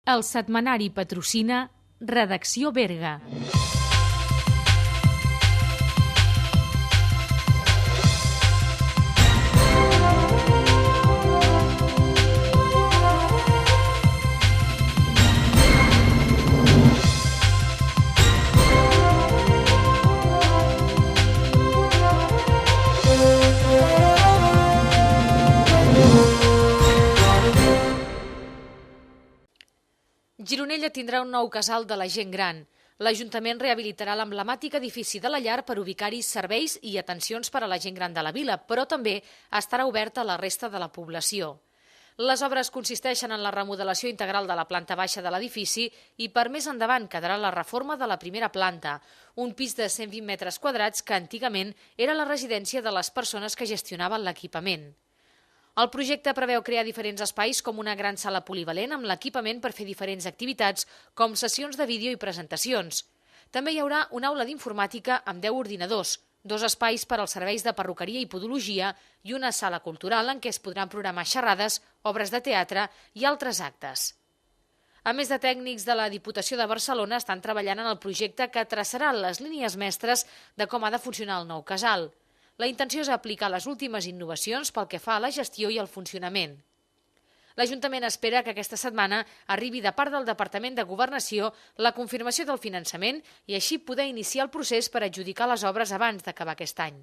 El setmanari patrocina Redacció Berga. Gironella tindrà un nou casal de la gent gran. L'Ajuntament rehabilitarà l'emblemàtic edifici de la llar per ubicar-hi serveis i atencions per a la gent gran de la vila, però també estarà oberta a la resta de la població. Les obres consisteixen en la remodelació integral de la planta baixa de l'edifici i per més endavant quedarà la reforma de la primera planta, un pis de 120 metres quadrats que antigament era la residència de les persones que gestionaven l'equipament. El projecte preveu crear diferents espais com una gran sala polivalent amb l'equipament per fer diferents activitats com sessions de vídeo i presentacions. També hi haurà una aula d'informàtica amb 10 ordinadors, 2 espais per als serveis de perruqueria i podologia i una sala cultural en què es podran programar xerrades, obres de teatre i altres actes. A més de tècnics de la Diputació de Barcelona estan treballant en el projecte que traçarà les línies mestres de com ha de funcionar el nou casal. La intenció és aplicar les últimes innovacions pel que fa a la gestió i al funcionament. L'Ajuntament espera que aquesta setmana arribi de part del Departament de Governació la confirmació del finançament i així poder iniciar el procés per adjudicar les obres abans d'acabar aquest any.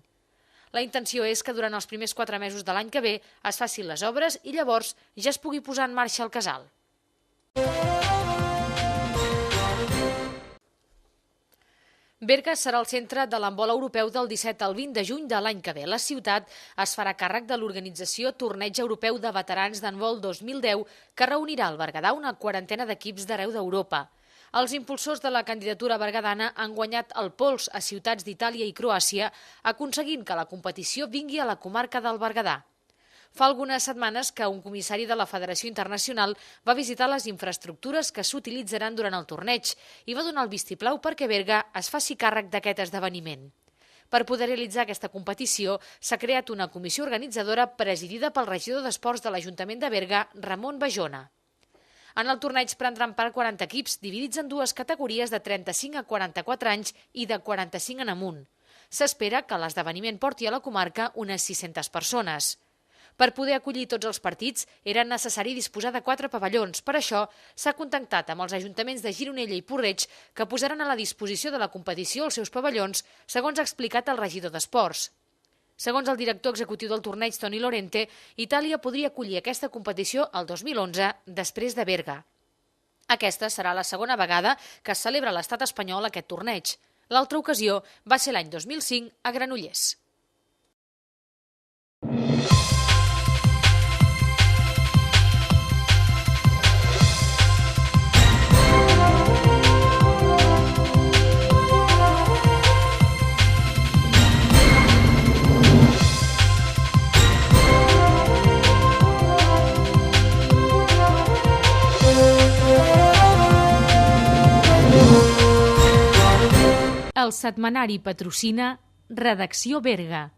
La intenció és que durant els primers 4 mesos de l'any que ve es facin les obres i llavors ja es pugui posar en marxa el casal. Berga serà el centre de l'handbol europeu del 17 al 20 de juny de l'any que ve. La ciutat es farà càrrec de l'organització Torneig Europeu de Veterans d'Handbol 2010, que reunirà al Berguedà una quarantena d'equips d'arreu d'Europa. Els impulsors de la candidatura berguedana han guanyat el pols a ciutats d'Itàlia i Croàcia, aconseguint que la competició vingui a la comarca del Berguedà. Fa algunes setmanes que un comissari de la Federació Internacional va visitar les infraestructures que s'utilitzaran durant el torneig i va donar el vistiplau perquè Berga es faci càrrec d'aquest esdeveniment. Per poder realitzar aquesta competició s'ha creat una comissió organitzadora presidida pel regidor d'Esports de l'Ajuntament de Berga, Ramon Bajona. En el torneig prendran part 40 equips, dividits en 2 categories de 35 a 44 anys i de 45 en amunt. S'espera que l'esdeveniment porti a la comarca unes 600 persones. Per poder acollir tots els partits era necessari disposar de 4 pavellons. Per això s'ha contactat amb els ajuntaments de Gironella i Puig-reig que posaran a la disposició de la competició els seus pavellons, segons ha explicat el regidor d'Esports. Segons el director executiu del torneig, Toni Lorente, Itàlia podria acollir aquesta competició el 2011, després de Berga. Aquesta serà la segona vegada que es celebra a l'estat espanyol aquest torneig. L'altra ocasió va ser l'any 2005 a Granollers. El setmanari patrocina Redacció Berga.